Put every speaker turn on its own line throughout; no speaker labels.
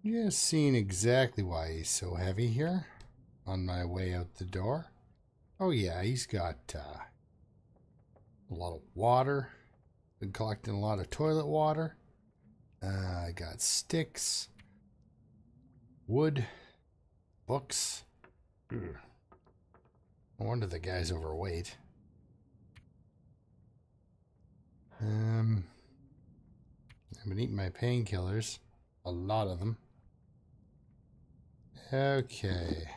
Just seeing exactly why he's so heavy here on my way out the door. Oh yeah, he's got a lot of water. Been collecting a lot of toilet water. I got sticks, wood, books. No wonder the guy's overweight. I've been eating my painkillers. A lot of them. Okay.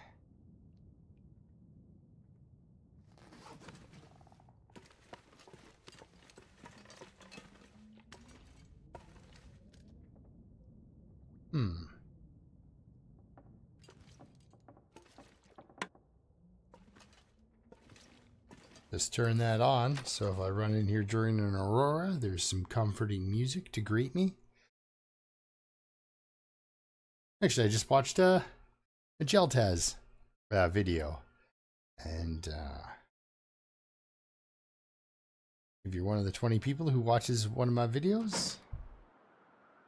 Just turn that on, so if I run in here during an aurora, there's some comforting music to greet me. Actually, I just watched a Geltaz video, and if you're one of the 20 people who watches one of my videos,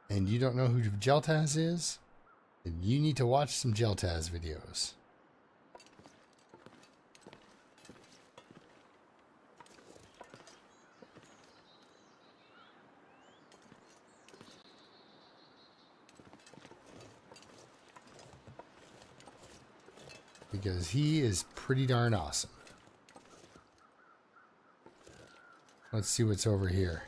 and you don't know who Geltaz is, then you need to watch some Geltaz videos. Because he is pretty darn awesome. Let's see what's over here.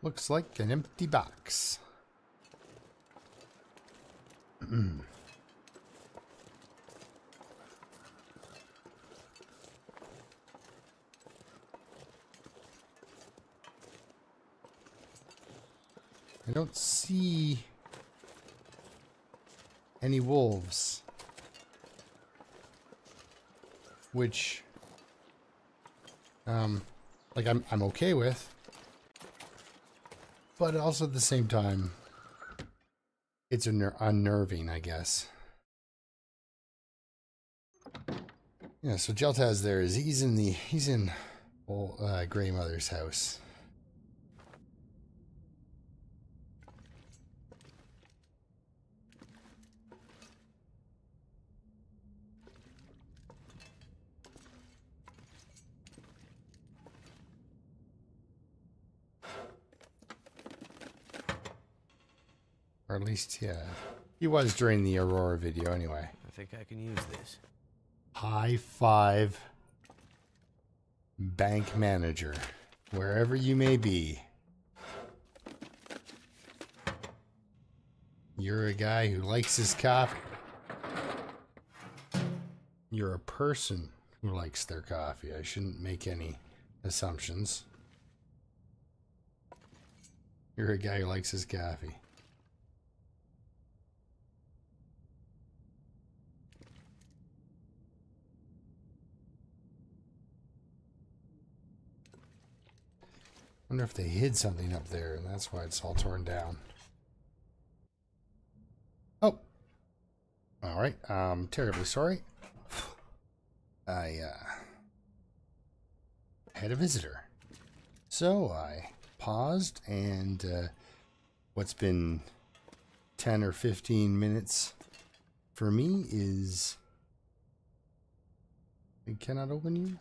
Looks like an empty box. I don't see any wolves, which like I'm okay with, but also at the same time it's unnerving, I guess. Yeah, so Geltaz there is he's in old Grey Mother's house. Or at least, yeah. He was during the Aurora video anyway.
I think I can use this.
High five, bank manager, wherever you may be. You're a guy who likes his coffee. You're a person who likes their coffee. I shouldn't make any assumptions. You're a guy who likes his coffee. I wonder if they hid something up there and that's why it's all torn down. Oh. Alright, terribly sorry. I had a visitor. So I paused and what's been 10 or 15 minutes for me is... I cannot open you?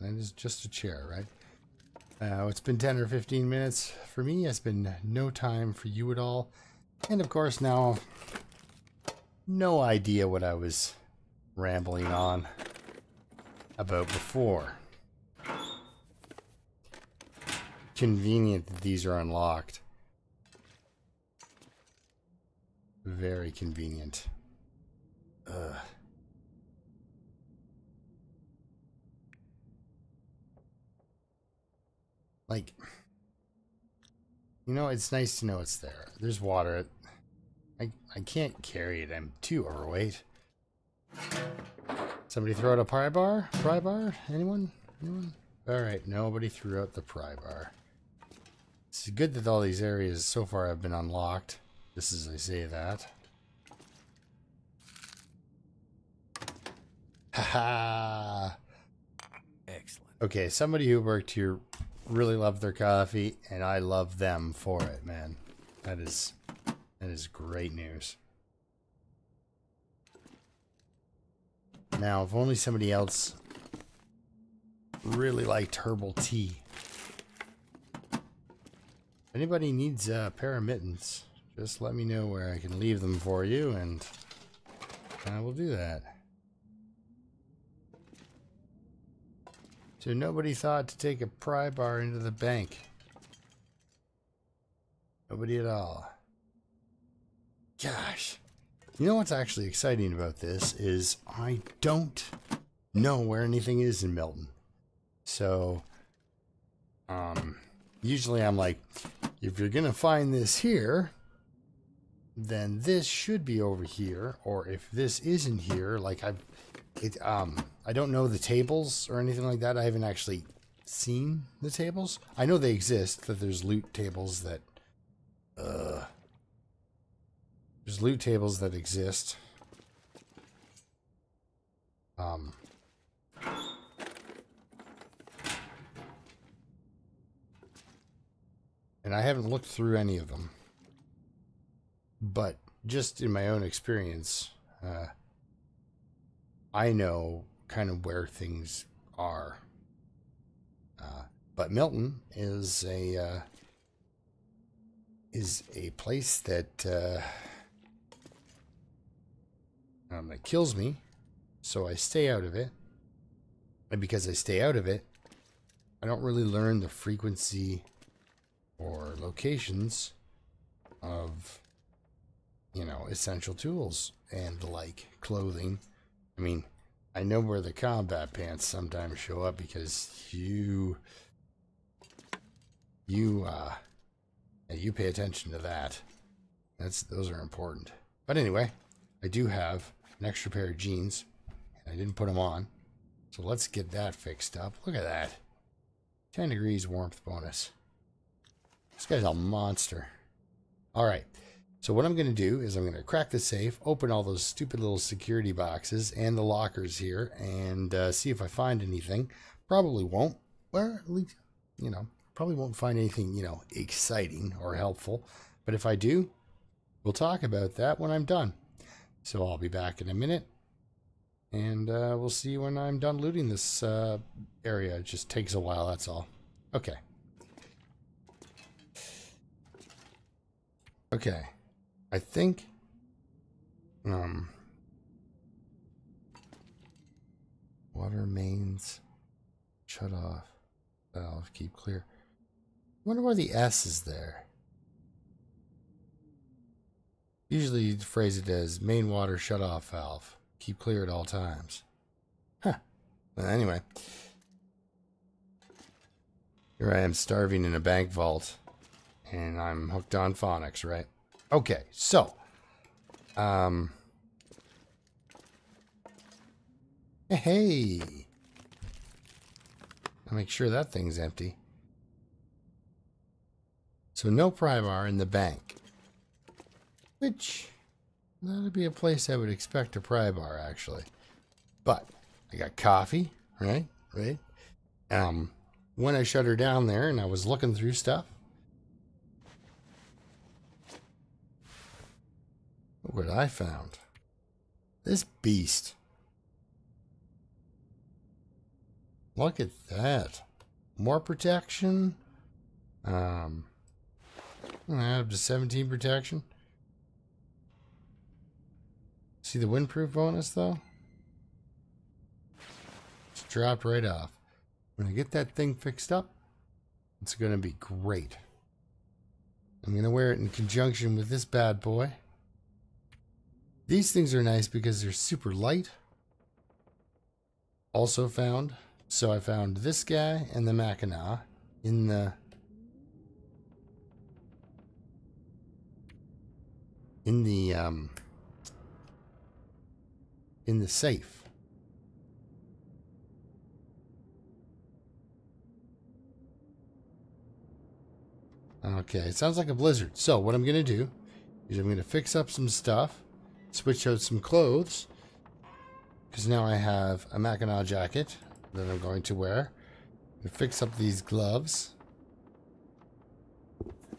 That is just a chair, right? It's been 10 or 15 minutes for me. It's been no time for you at all. And of course now, no idea what I was rambling on about before. Convenient that these are unlocked. Very convenient. Ugh. Like, you know, it's nice to know it's there. There's water. I can't carry it. I'm too overweight. Somebody throw out a pry bar? Pry bar? Anyone? Anyone? Alright, nobody threw out the pry bar. It's good that all these areas so far have been unlocked. Just as I say that.
Excellent.
Okay, somebody who worked here really loved their coffee, and I love them for it, man. That is great news. Now, if only somebody else really liked herbal tea. If anybody needs a pair of mittens, just let me know where I can leave them for you, and I will do that. So nobody thought to take a pry bar into the bank. Nobody at all. Gosh. You know what's actually exciting about this is I don't know where anything is in Milton. So, usually I'm like, if you're going to find this here, then this should be over here. Or if this isn't here, like I don't know the tables or anything like that. I haven't actually seen the tables. I know they exist, that there's loot tables that, there's loot tables that exist. And I haven't looked through any of them. But just in my own experience, I know kind of where things are. But Milton is a place that that kills me, so I stay out of it. And because I stay out of it, I don't really learn the frequency or locations of, you know, essential tools and the like, clothing. I mean, I know where the combat pants sometimes show up because you pay attention to that. Those are important. But anyway, I do have an extra pair of jeans, and I didn't put them on. So let's get that fixed up. Look at that. 10 degrees warmth bonus. This guy's a monster. All right. So what I'm going to do is I'm going to crack the safe, open all those stupid little security boxes and the lockers here, and see if I find anything. Probably won't. Well, at least, you know, probably won't find anything, you know, exciting or helpful. But if I do, we'll talk about that when I'm done. So I'll be back in a minute, and we'll see when I'm done looting this area. It just takes a while, that's all. Okay. Okay. I think water mains shut off, valve keep clear. I wonder why the S is there. Usually you'd phrase it as main water shut off valve, keep clear at all times. Huh. Well, anyway, here I am starving in a bank vault, and I'm hooked on phonics, right? Okay, so, hey, I'll make sure that thing's empty. So no pry bar in the bank, which that'd be a place I would expect a pry bar actually. But I got coffee, right? When I shut her down there and I was looking through stuff, look what I found. This beast. Look at that. More protection. Up to 17 protection. See the windproof bonus though? It's dropped right off. When I get that thing fixed up, it's going to be great. I'm going to wear it in conjunction with this bad boy. These things are nice because they're super light. Also found, so I found this guy and the Mackinac in the safe. Okay, it sounds like a blizzard. So what I'm going to do is I'm going to fix up some stuff, switch out some clothes, because now I have a Mackinac jacket that I'm going to wear. And fix up these gloves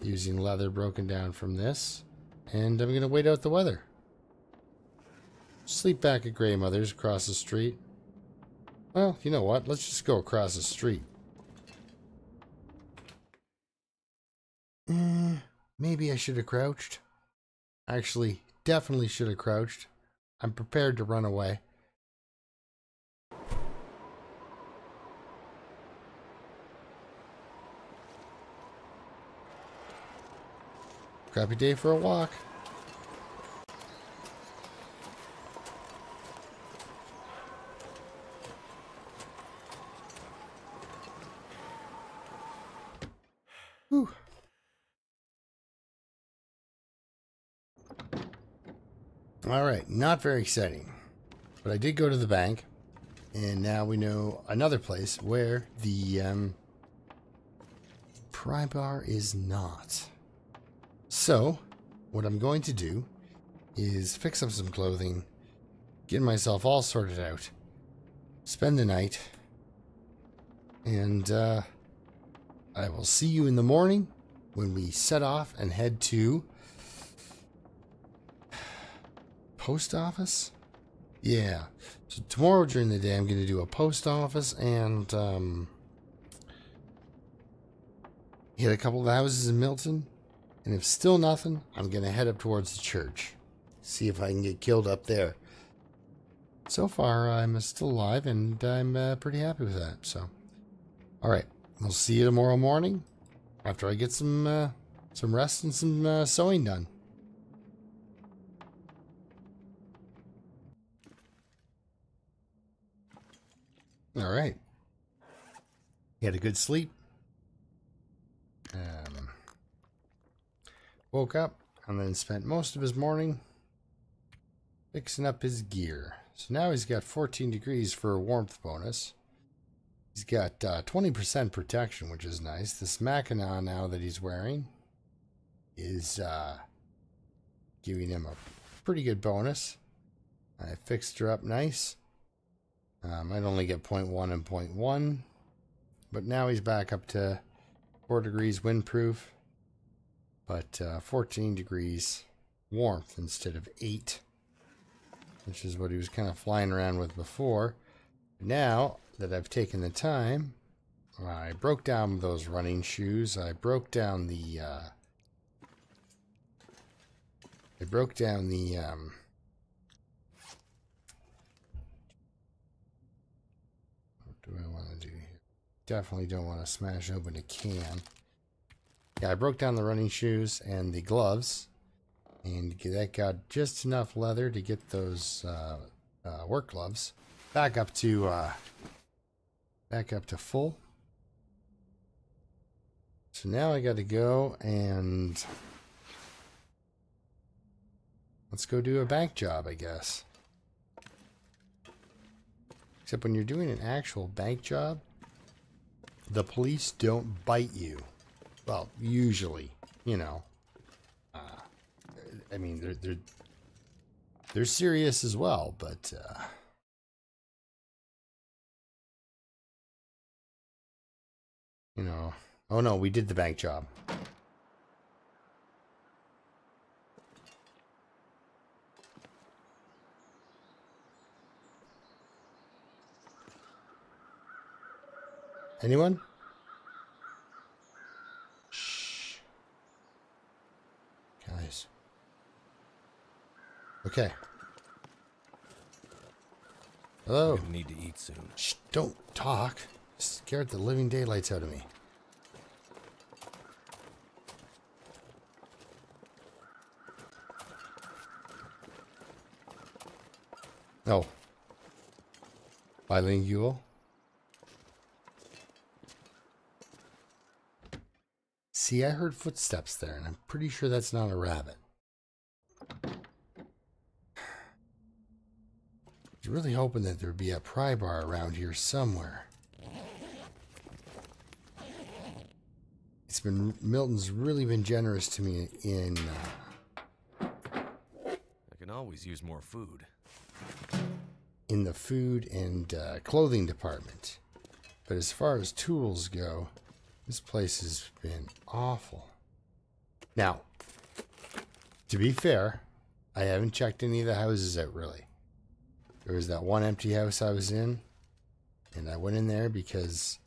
using leather broken down from this. And I'm going to wait out the weather. Sleep back at Grey Mother's across the street. Well, you know what? Let's just go across the street. Maybe I should have crouched. Actually, definitely should have crouched. I'm prepared to run away. Crappy day for a walk. Whew. Alright, not very exciting. But I did go to the bank, and now we know another place where the pry bar is not. So, what I'm going to do is fix up some clothing, get myself all sorted out, spend the night, and I will see you in the morning when we set off and head to post office? Yeah. So tomorrow during the day I'm going to do a post office and hit a couple of houses in Milton. And if still nothing, I'm going to head up towards the church. See if I can get killed up there. So far, I'm still alive, and I'm pretty happy with that. So, alright. We'll see you tomorrow morning after I get some rest and some sewing done. Alright. He had a good sleep. Woke up and then spent most of his morning fixing up his gear. So now he's got 14 degrees for a warmth bonus. He's got 20% protection, which is nice. This Mackinac now that he's wearing is giving him a pretty good bonus. I fixed her up nice. I'd only get 0.1 and 0.1. But now he's back up to 4 degrees windproof. But 14 degrees warmth instead of 8. Which is what he was kind of flying around with before. Now that I've taken the time, I broke down those running shoes. I broke down the what do I want to do here? Definitely don't want to smash open a can. Yeah, I broke down the running shoes and the gloves, and that got just enough leather to get those work gloves back up to full. So now I got to go and let's go do a bank job, I guess. Except when you're doing an actual bank job, the police don't bite you. Well, usually, you know. I mean, they're serious as well, but you know. Oh no, we did the bank job. Anyone? Shh. Guys. Okay. Hello.
I'm gonna need to eat soon.
Shh, don't talk. Scared the living daylights out of me. Oh. Bilingual. See, I heard footsteps there, and I'm pretty sure that's not a rabbit. I was really hoping that there'd be a pry bar around here somewhere. Milton's really been generous to me in...
I can always use more food.
in the food and clothing department. But as far as tools go, this place has been awful. Now, to be fair, I haven't checked any of the houses out really. There was that one empty house I was in, and I went in there because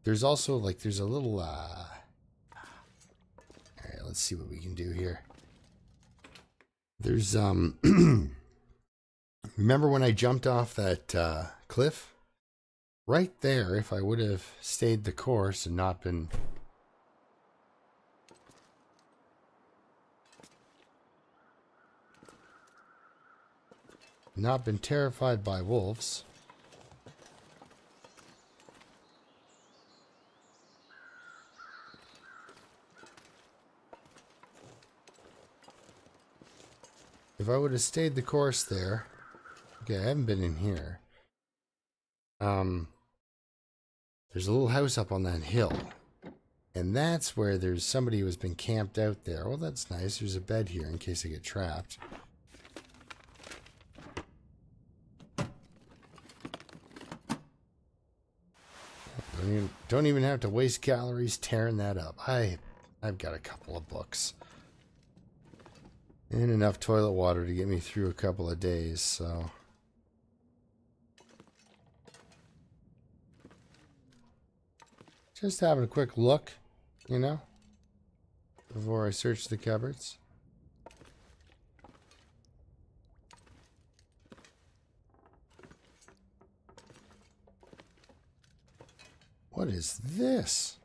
there's also like there's a little all right, let's see what we can do here. There's remember when I jumped off that cliff? Right there, if I would have stayed the course and not been terrified by wolves. If I would have stayed the course there. Okay, I haven't been in here. There's a little house up on that hill. And that's where there's somebody who has been camped out there. Well, that's nice. There's a bed here in case I get trapped. Don't even have to waste calories tearing that up. I've got a couple of books. And enough toilet water to get me through a couple of days, so... Just having a quick look, you know, before I search the cupboards. What is this?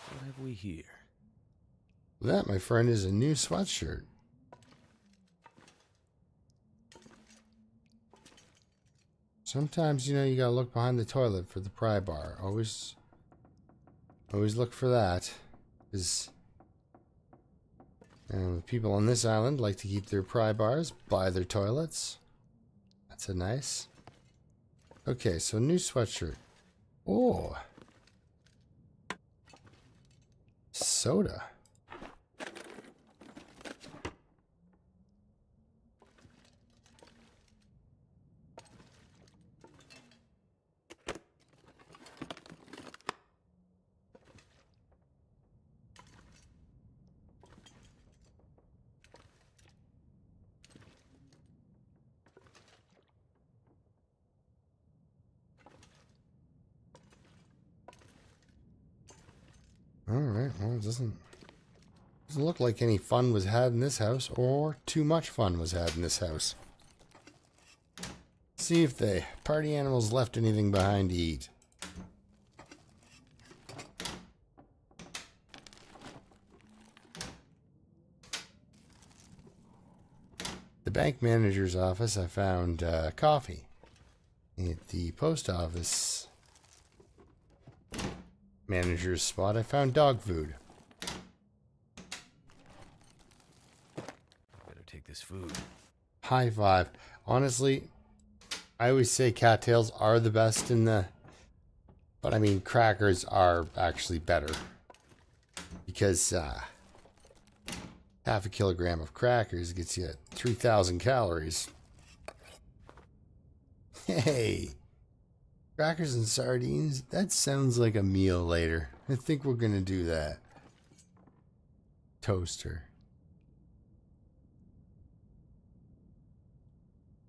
What have we here?
That, my friend, is a new sweatshirt. Sometimes, you know, you gotta look behind the toilet for the pry bar. Always look for that. Because the people on this island like to keep their pry bars by their toilets. That's a nice. Okay, so new sweatshirt. Oh. Soda. Alright, well, it doesn't look like any fun was had in this house, or too much fun was had in this house. See if the party animals left anything behind to eat. The bank manager's office, I found coffee. At the post office manager's spot, I found dog food.
Better take this food.
High five. Honestly, I always say cattails are the best in the... But I mean, crackers are actually better. Because half a kilogram of crackers gets you 3,000 calories. Hey! Crackers and sardines? That sounds like a meal later. I think we're gonna do that. Toaster.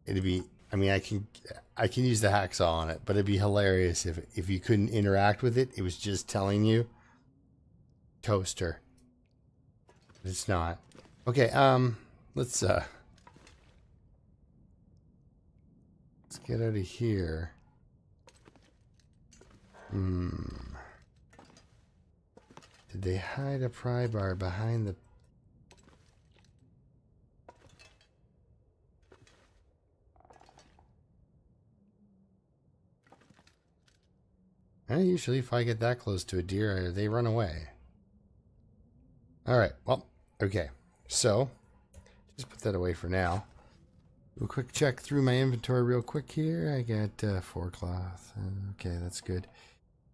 It'd be... I mean, I can use the hacksaw on it, but it'd be hilarious if you couldn't interact with it. It was just telling you toaster. But it's not. Okay, let's get out of here. Did they hide a pry bar behind the... Usually if I get that close to a deer, they run away. Alright, well, okay. So, just put that away for now. Do a quick check through my inventory real quick here. I got 4 cloth. Okay, that's good.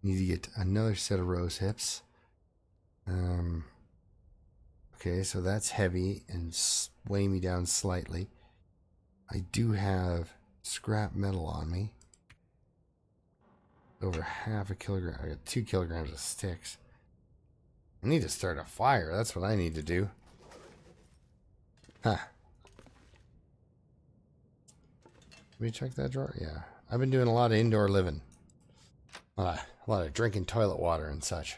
Need to get another set of rose hips. Okay, so that's heavy and weigh me down slightly. I do have scrap metal on me. Over half a kilogram. I got 2 kilograms of sticks. I need to start a fire. That's what I need to do. Huh. Let me check that drawer. Yeah. I've been doing a lot of indoor living. A lot of drinking toilet water and such.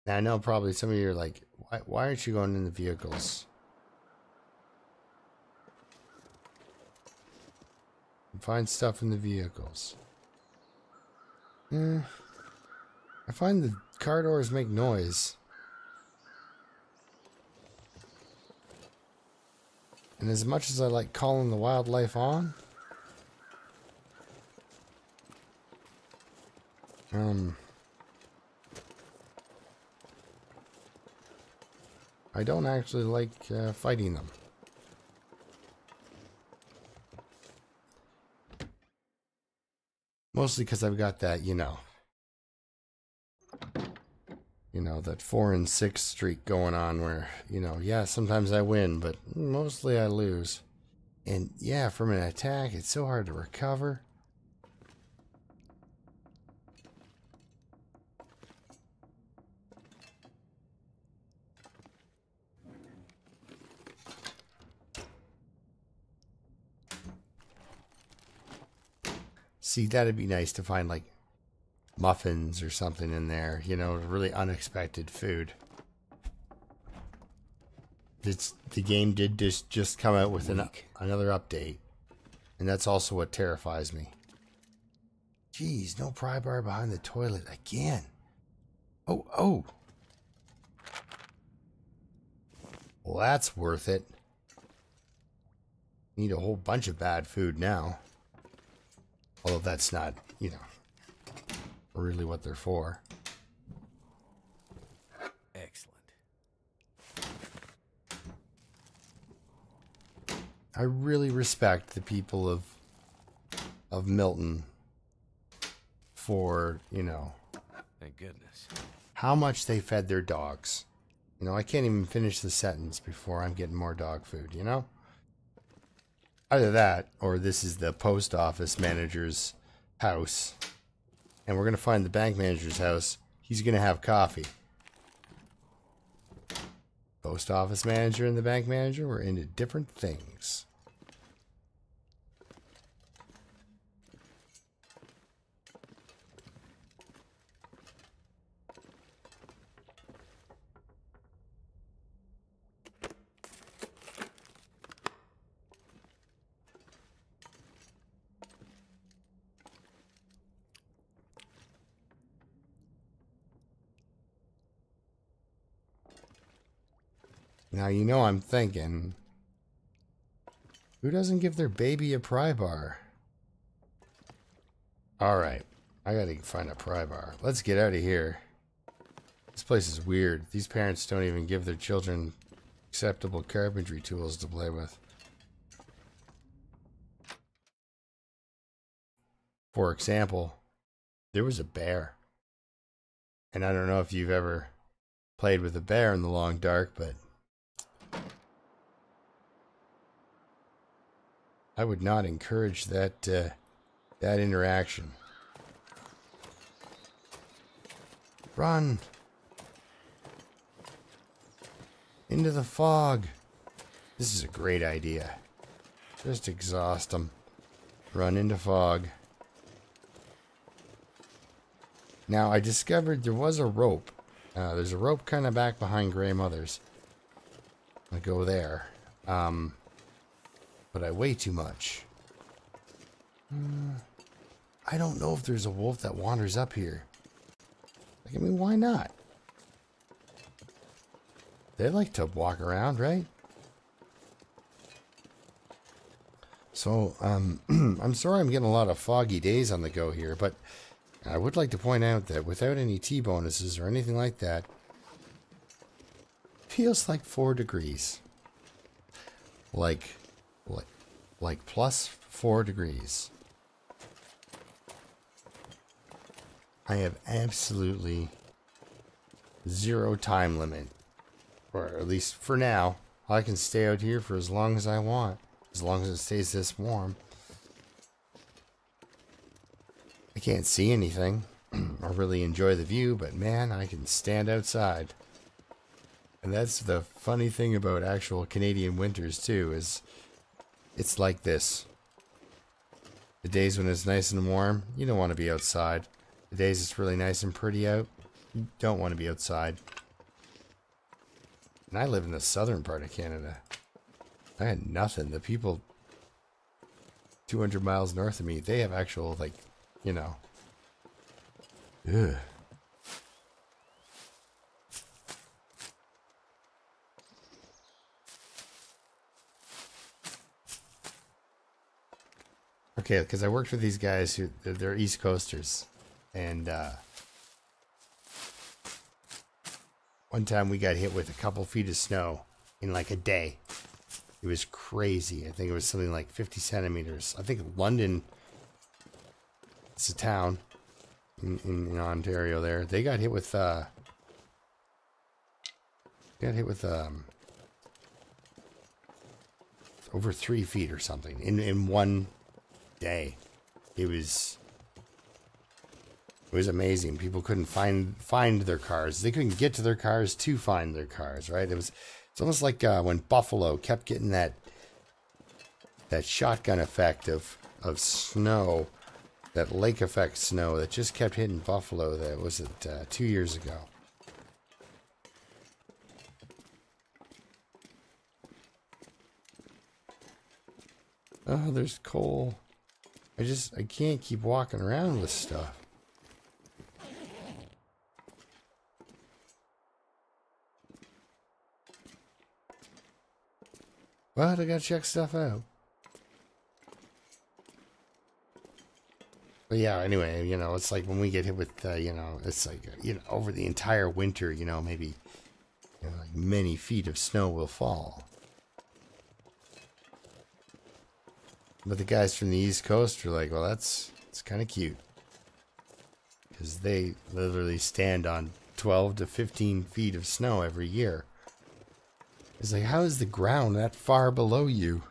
Now, I know probably some of you are like, why aren't you going in the vehicles? Find stuff in the vehicles. I find the car doors make noise. And as much as I like calling the wildlife on, I don't actually like fighting them. Mostly because I've got that, that 4 and 6 streak going on where, yeah, sometimes I win, but mostly I lose. And yeah, from an attack, it's so hard to recover. See, that'd be nice to find like muffins or something in there, really unexpected food. The game did just come out with another update, and that's also what terrifies me. Jeez, no pry bar behind the toilet again. Oh. Well, that's worth it. Need a whole bunch of bad food now. Although that's not, really what they're for.
Excellent.
I really respect the people of Milton for,
Thank goodness.
how much they fed their dogs. I can't even finish the sentence before I'm getting more dog food, Either that, or this is the post office manager's house. And we're going to find the bank manager's house. He's going to have coffee. Post office manager and the bank manager were into different things. Now, I'm thinking, who doesn't give their baby a pry bar? Alright, I gotta find a pry bar. Let's get out of here. This place is weird. These parents don't even give their children acceptable carpentry tools to play with. For example, there was a bear. And I don't know if you've ever played with a bear in the long dark, but I would not encourage that interaction. Run! Into the fog! This is a great idea. Just exhaust them. Run into fog. Now, I discovered there was a rope. There's a rope kind of back behind Grey Mother's. I go there. But I weigh too much. I don't know if there's a wolf that wanders up here. Why not? They like to walk around, right? So, I'm sorry I'm getting a lot of foggy days on the go here, but I would like to point out that without any T bonuses or anything like that, it feels like 4 degrees. Like plus 4 degrees. I have absolutely zero time limit. Or at least for now. I can stay out here for as long as I want, as long as it stays this warm. I can't see anything or really enjoy the view, but man, I can stand outside. And that's the funny thing about actual Canadian winters too, is it's like this. The days when it's nice and warm, you don't want to be outside. The days it's really nice and pretty out, you don't want to be outside. And I live in the southern part of Canada. I had nothing. The people 200 miles north of me, they have actual, like, you know. Ugh. Okay, because I worked with these guys who, they're East Coasters. And, one time we got hit with a couple feet of snow in like a day. It was crazy. I think it was something like 50 centimeters. I think London, it's a town in Ontario there. They got hit with, over 3 feet or something in one day. It was amazing. People couldn't find their cars. They couldn't get to their cars to find their cars, right? It's almost like when Buffalo kept getting that shotgun effect of snow, that lake effect snow that just kept hitting Buffalo. That was it 2 years ago. Oh, there's coal. I can't keep walking around with stuff. What? I gotta check stuff out. But yeah, anyway, you know, it's like when we get hit with, you know, it's like, you know, over the entire winter, you know, maybe, you know, like many feet of snow will fall. But the guys from the East Coast are like, well, it's kind of cute. Because they literally stand on 12 to 15 feet of snow every year. It's like, how is the ground that far below you?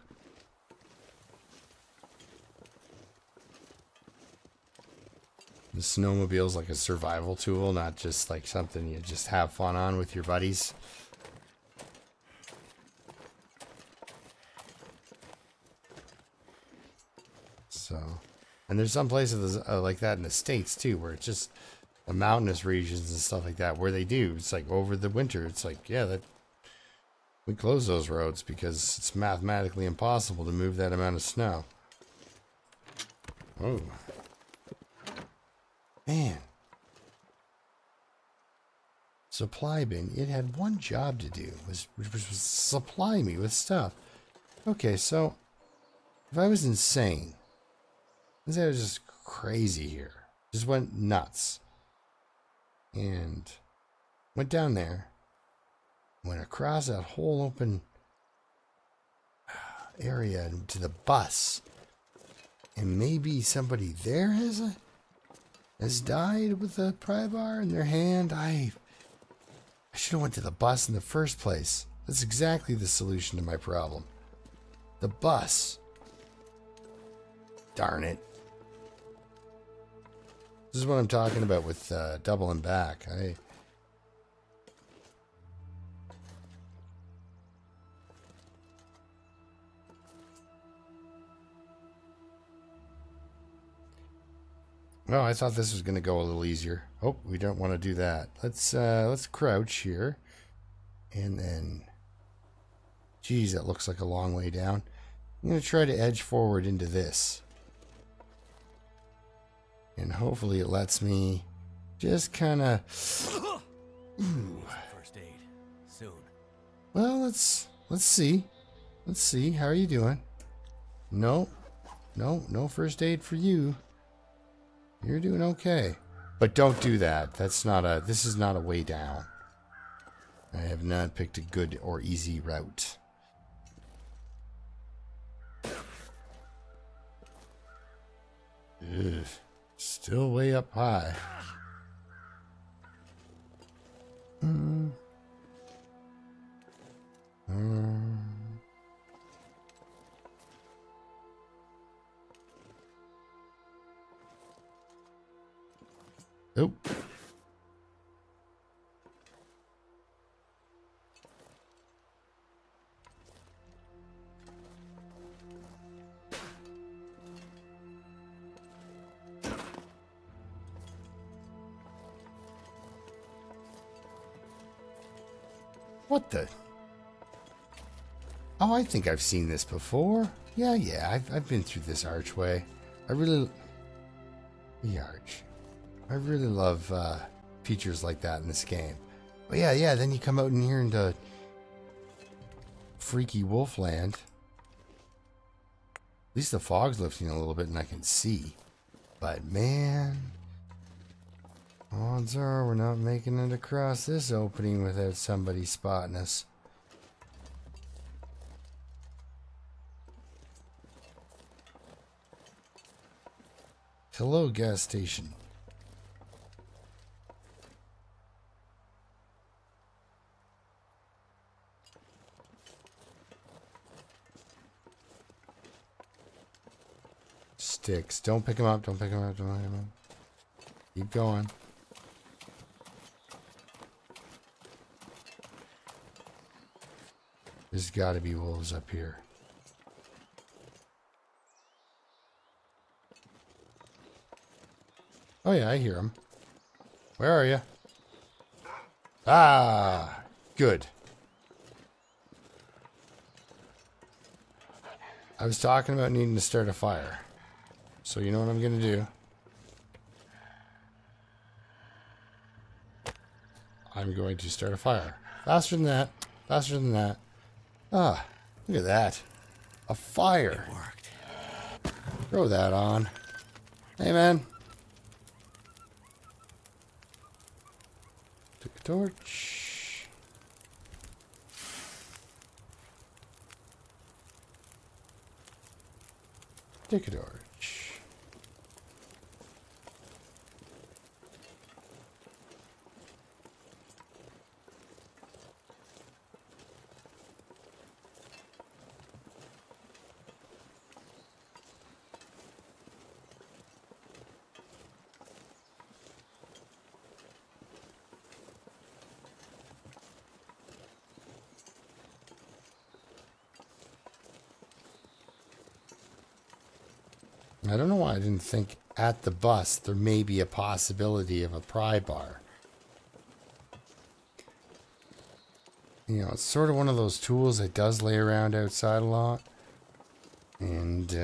The snowmobile's like a survival tool, not just like something you just have fun on with your buddies. So, and there's some places like that in the States too, where it's just the mountainous regions and stuff like that, where they do. It's like over the winter, it's like, yeah, that we close those roads because it's mathematically impossible to move that amount of snow. Oh. Man. Supply bin. It had one job to do, which was supply me with stuff. Okay, so if I was insane, let's say I was just crazy here, just went nuts, and went down there, went across that whole open area to the bus, and maybe somebody there has died with a pry bar in their hand. I should have went to the bus in the first place. That's exactly the solution to my problem. The bus. Darn it. This is what I'm talking about with doubling back. Well, I thought this was going to go a little easier. Oh, we don't want to do that. Let's crouch here. And then, geez, that looks like a long way down. I'm going to try to edge forward into this. And hopefully it lets me just kind of...
First aid. Soon.
Well, let's see. Let's see. How are you doing? No first aid for you. You're doing okay. But don't do that. This is not a way down. I have not picked a good or easy route. Ugh. Still way up high. Oh. What the? Oh, I think I've seen this before. Yeah, I've been through this archway. The arch. I really love features like that in this game. But yeah, then you come out in here into freaky Wolfland. At least the fog's lifting a little bit and I can see. But man, odds are we're not making it across this opening without somebody spotting us. Hello, gas station. Sticks. Don't pick them up. Don't pick them up. Don't pick them up. Keep going. There's got to be wolves up here. Oh yeah, I hear them. Where are you? Ah, good. I was talking about needing to start a fire. So you know what I'm going to do? I'm going to start a fire. Faster than that. Faster than that. Ah, look at that. A fire.
It worked.
Throw that on. Hey, man. Took a torch. Take a torch. I don't know why I didn't think at the bus there may be a possibility of a pry bar. You know, it's sort of one of those tools that does lay around outside a lot. And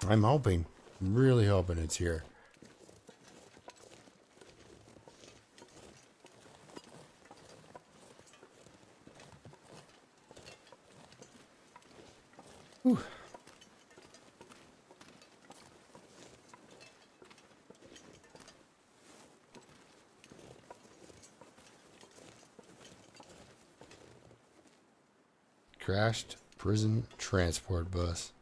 I'm hoping, really hoping it's here. Whew. Crashed prison transport bus.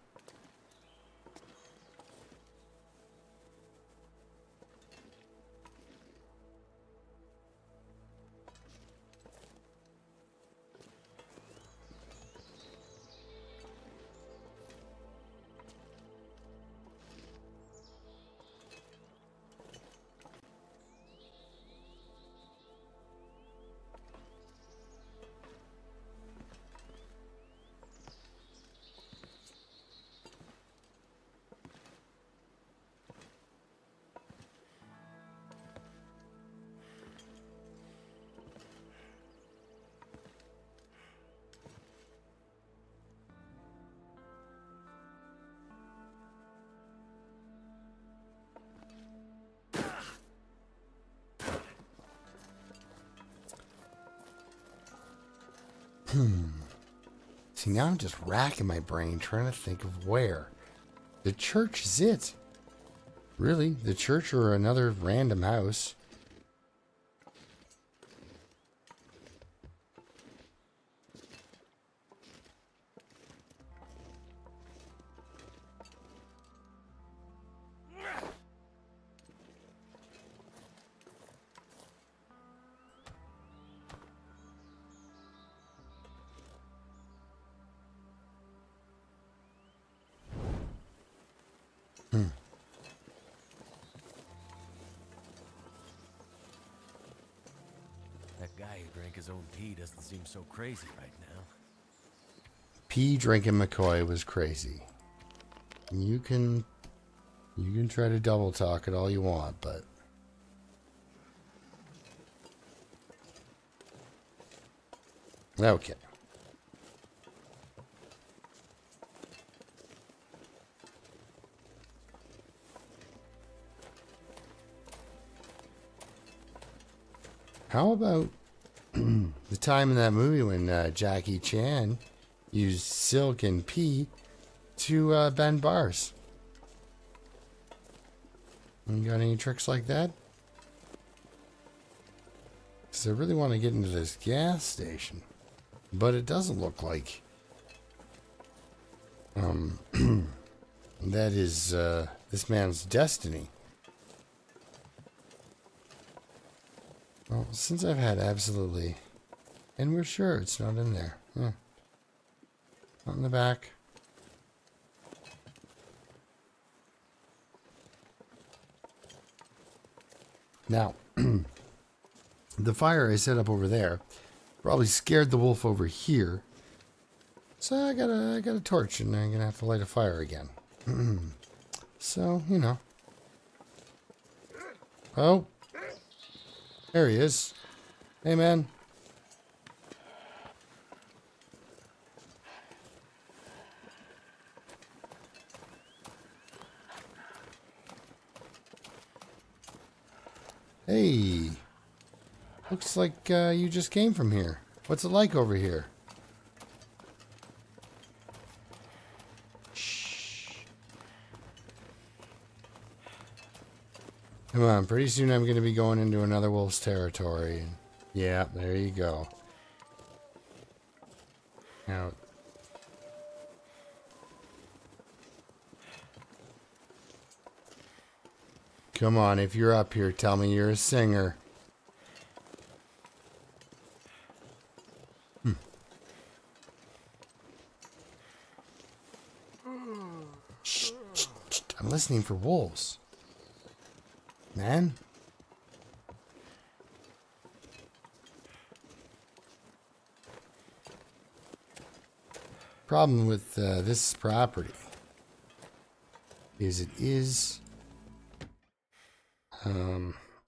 See, now I'm just racking my brain trying to think of where. The church is it. Really? The church or another random house?
his own pee doesn't seem so crazy right now.
Pee drinking McCoy was crazy. You can try to double talk it all you want, but okay. How about the time in that movie when Jackie Chan used silk and pee to bend bars? You got any tricks like that? Because I really want to get into this gas station, but it doesn't look like that is this man's destiny. Well, since I've had absolutely, and we're sure it's not in there. Yeah. Not in the back. Now, the fire I set up over there probably scared the wolf over here. So I got a torch and I'm gonna have to light a fire again. So, you know. Oh. There he is. Hey, man. Hey. Looks like you just came from here. What's it like over here? Shh. Come on, pretty soon I'm going to be going into another wolf's territory. Yeah, there you go. Now, come on, if you're up here, tell me you're a singer. Shh, shh, shh. I'm listening for wolves. Man. Problem with this property is it is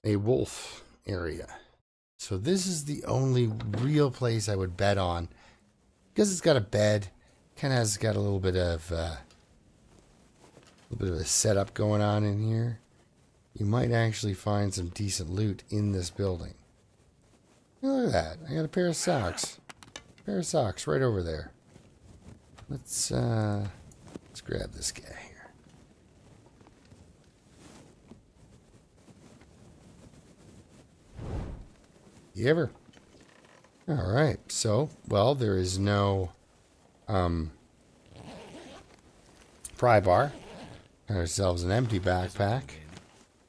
a wolf area. So this is the only real place I would bet on, because it's got a bed, kind of has got a little bit of a setup going on in here. You might actually find some decent loot in this building. Look at that! I got a pair of socks. Pair of socks right over there. Let's grab this guy here. You ever? All right. So, well, there is no pry bar. Got ourselves an empty backpack.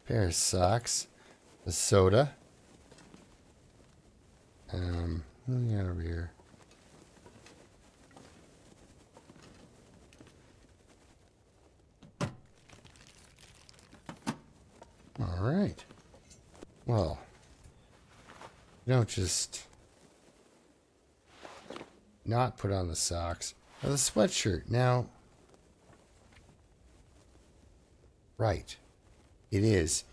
Pair of socks. A soda. What do we got over here? All right. Well, you don't just not put on the socks. Or the sweatshirt. Now, right. It is.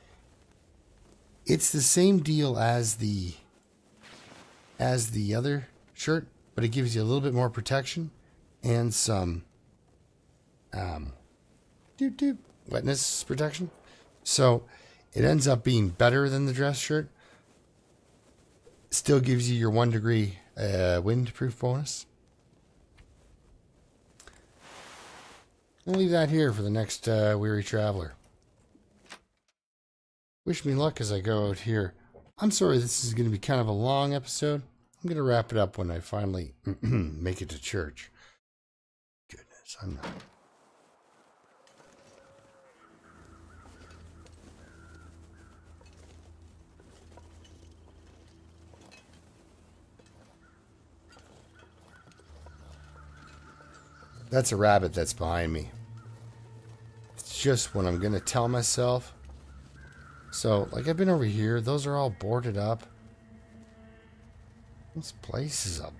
It's the same deal as the other shirt, but it gives you a little bit more protection and some wetness protection. So it ends up being better than the dress shirt. Still gives you your 1 degree windproof bonus. I'll leave that here for the next weary traveler. Wish me luck as I go out here. I'm sorry this is going to be kind of a long episode. I'm going to wrap it up when I finally make it to church. Goodness, I'm not... That's a rabbit that's behind me. It's just what I'm going to tell myself. So, like, I've been over here. Those are all boarded up. This place is a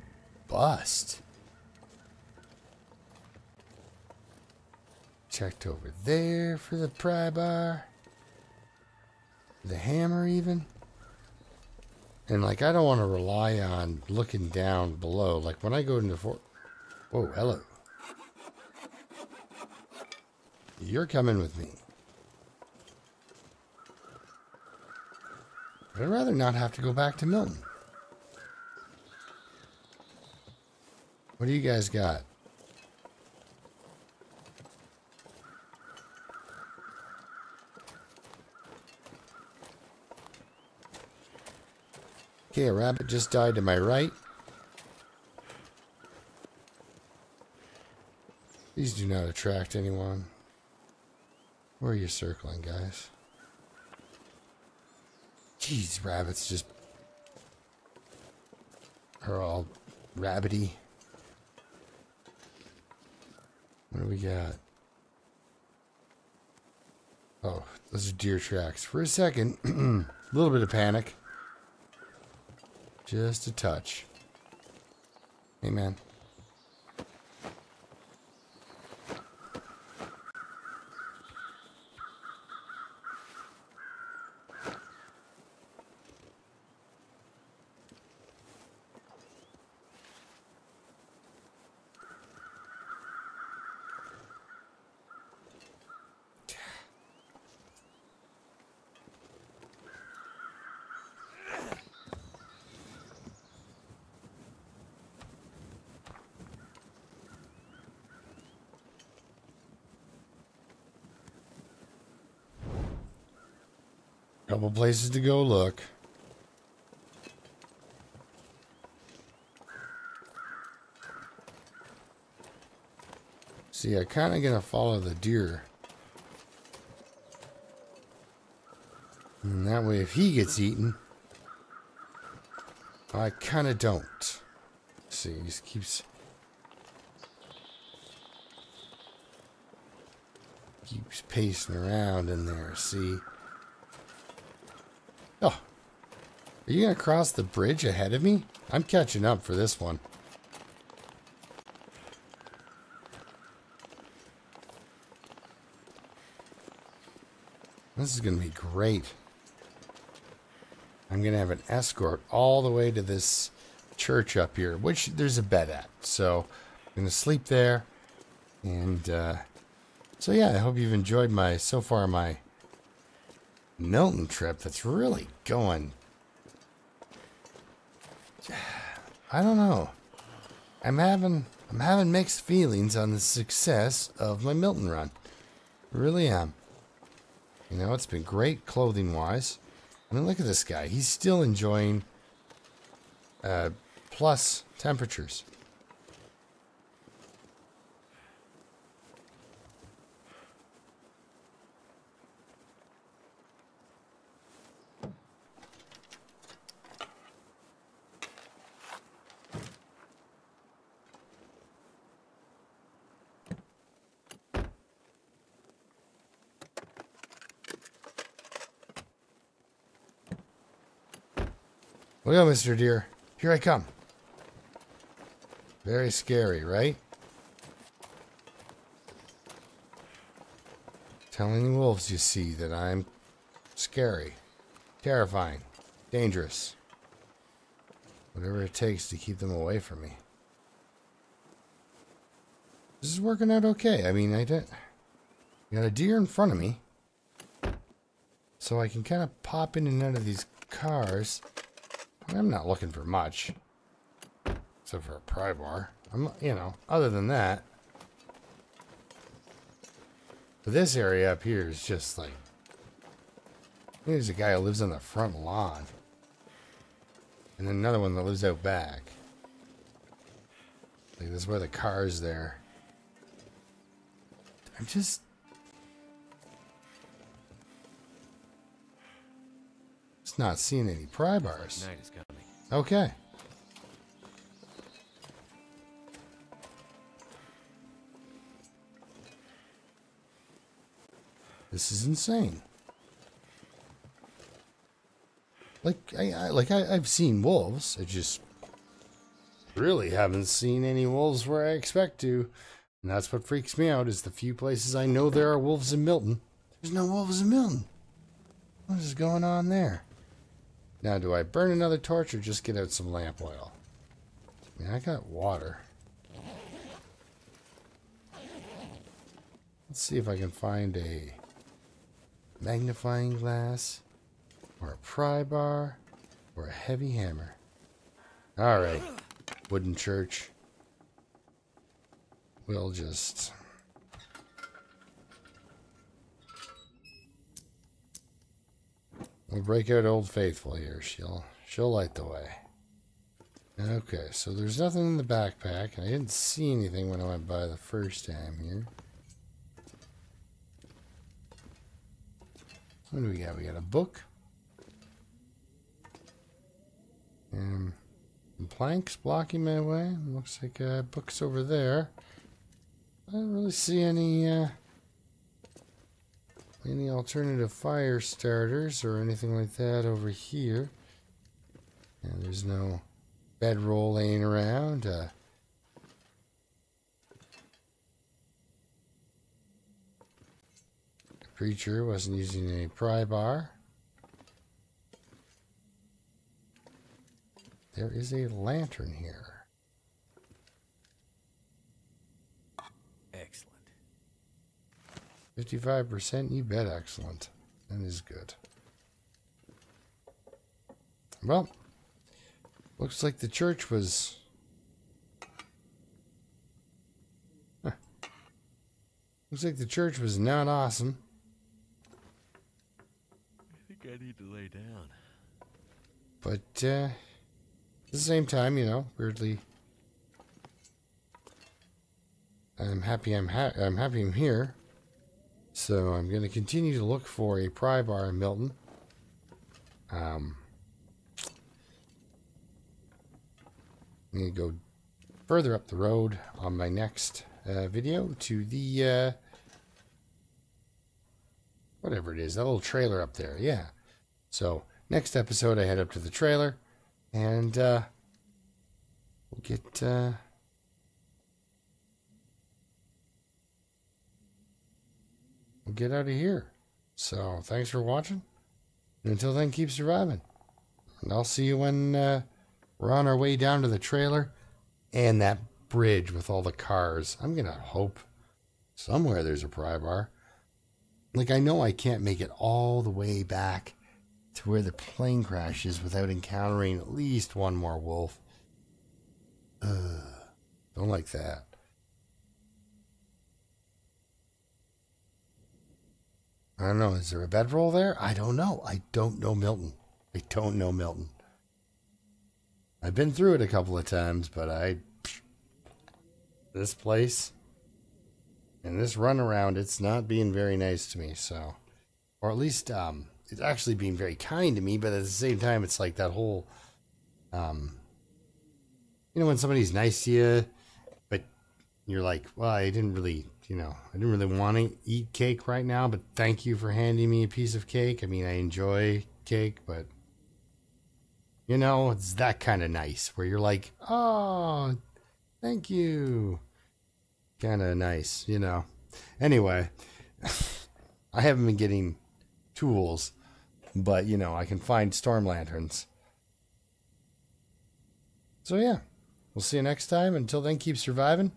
bust. Checked over there for the pry bar. The hammer even. And like, I don't want to rely on looking down below. Like when I go into whoa, hello. You're coming with me. But I'd rather not have to go back to Milton. What do you guys got? Okay, a rabbit just died to my right. These do not attract anyone. Where are you circling, guys? Jeez, rabbits just are all rabbity. What do we got? Oh, those are deer tracks. For a second, a little bit of panic. Just a touch. Hey, man. Couple places to go look. See, I'm kind of going to follow the deer. And that way, if he gets eaten, I kind of don't. See, he just keeps pacing around in there. See? Oh, are you going to cross the bridge ahead of me? I'm catching up for this one. This is going to be great. I'm going to have an escort all the way to this church up here, which there's a bed at. So I'm going to sleep there. And so yeah, I hope you've enjoyed my Milton trip. That's really going. I don't know. I'm having mixed feelings on the success of my Milton run. I really am. You know, it's been great clothing wise. I mean, look at this guy. He's still enjoying plus temperatures. Look out, Mr. Deer. Here I come. Very scary, right? Telling the wolves you see that I'm scary, terrifying, dangerous. Whatever it takes to keep them away from me. This is working out okay. I mean, I got a deer in front of me. So I can kind of pop in and out of these cars. I'm not looking for much. Except for a pry bar. Other than that. But this area up here is just like... There's a guy who lives on the front lawn. And then another one that lives out back. Like, this is where the car's there. I'm just... not seeing any pry bars.
Night is coming.
Okay. This is insane. Like I've seen wolves. I just Really haven't seen any wolves where I expect to. And that's what freaks me out, is the few places I know there are wolves in Milton. There's no wolves in Milton. What is going on there? Now, do I burn another torch or just get out some lamp oil? I mean, I got water. Let's see if I can find a magnifying glass, or a pry bar, or a heavy hammer. Alright, wooden church. We'll just... we'll break out Old Faithful here. She'll light the way. Okay, so there's nothing in the backpack. I didn't see anything when I went by the first time here. What do we got? We got a book. Some planks blocking my way. Looks like books over there. I don't really see any alternative fire starters or anything like that over here. And there's no bedroll laying around. The preacher wasn't using any pry bar. There is a lantern here.
Excellent.
55%, you bet excellent. That is good. Well, looks like the church was... looks like the church was not awesome.
I think I need to lay down.
But, at the same time, you know, weirdly... I'm happy I'm here. So I'm going to continue to look for a pry bar in Milton. I'm going to go further up the road on my next video to the whatever it is, that little trailer up there. Yeah. So next episode I head up to the trailer and we'll get out of here. So thanks for watching, and until then, keep surviving, and I'll see you when we're on our way down to the trailer and that bridge with all the cars. I'm gonna hope somewhere there's a pry bar. Like, I know I can't make it all the way back to where the plane crashes without encountering at least one more wolf. Don't like that. I don't know. Is there a bedroll there? I don't know. I don't know Milton. I don't know Milton. I've been through it a couple of times, but this place and this runaround, it's not being very nice to me. So, or at least it's actually being very kind to me, but at the same time, it's like that whole, you know, when somebody's nice to you, but you're like, well, I didn't really want to eat cake right now, but thank you for handing me a piece of cake. I mean, I enjoy cake, but, you know, it's that kind of nice where you're like, oh, thank you. Kind of nice, you know. Anyway, I haven't been getting tools, but, you know, I can find storm lanterns. So, yeah, we'll see you next time. Until then, keep surviving.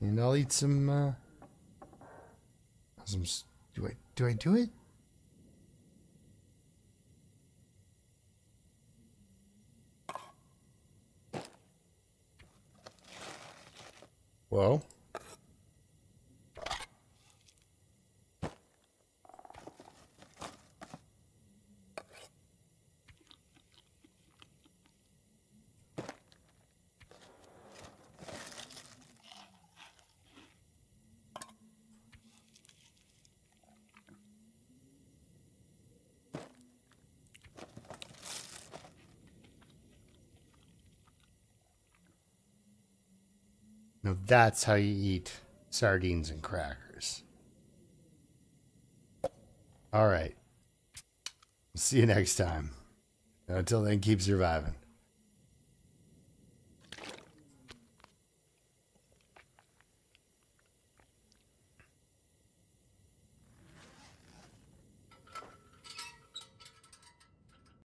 And I'll eat some do I do it? Whoa. Now that's how you eat sardines and crackers. All right. See you next time. Until then, keep surviving.